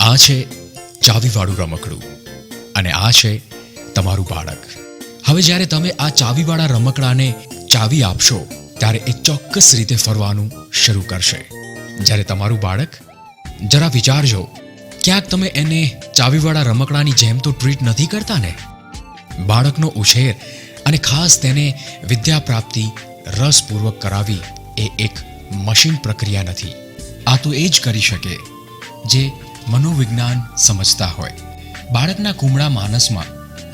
આ છે ચાવીવાળું રમકડું અને આ છે તમારું બાળક. હવે જ્યારે તમે આ ચાવીવાળા રમકડાને ચાવી આપશો ત્યારે એ ચોક્કસ રીતે ફરવાનું શરૂ કરશે. જ્યારે તમારું બાળક, જરા વિચારજો, ક્યાંક તમે એને ચાવીવાળા રમકડાની જેમ તો ટ્રીટ નથી કરતા ને? બાળકનો ઉછેર અને ખાસ તેને વિદ્યા પ્રાપ્તિ રસપૂર્વક કરાવી એ એક મશીન પ્રક્રિયા નથી. આ તો એ જ કરી શકે જે મનોવિજ્ઞાન સમજતા હોય. બાળકના કુમળા માનસમાં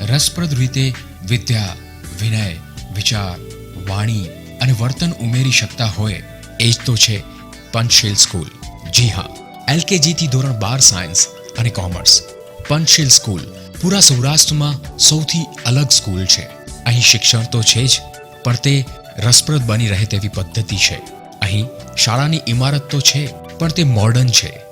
રસપ્રદ રીતે વિદ્યા, વિનય, વિચાર, વાણી અને વર્તન ઉમેરી શકતા હોય એ જ તો છે પંચશીલ સ્કૂલ. જી હા, LKG થી ધોરણ 12 સાયન્સ અને કોમર્સ. પંચશીલ સ્કૂલ પૂરા સૌરાષ્ટ્રમાં સૌથી અલગ સ્કૂલ છે. અહીં શિક્ષણ તો છે જ, પણ તે રસપ્રદ બની રહે તેવી પદ્ધતિ છે. અહીં શાળાની ઇમારત તો છે, પણ તે મોડર્ન છે.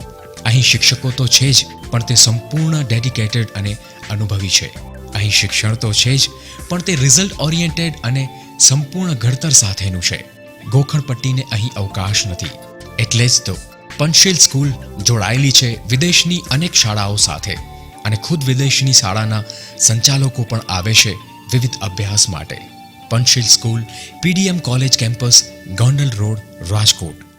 અહીં શિક્ષકો તો છે જ, પણ તે સંપૂર્ણ ડેડિકેટેડ અને અનુભવી છે. અહીં શિક્ષણ તો છે જ, પણ તે રિઝલ્ટ ઓરિએન્ટેડ અને સંપૂર્ણ ઘડતર સાથેનું છે. ગોખણપટ્ટીને અહીં અવકાશ નથી. એટલે જ તો પંચશીલ સ્કૂલ જોડાયેલી છે વિદેશની અનેક શાળાઓ સાથે અને ખુદ વિદેશની શાળાના સંચાલકો પણ આવે છે વિવિધ અભ્યાસ માટે. પંચશીલ school PDM college campus, Gondal road, Rajkot.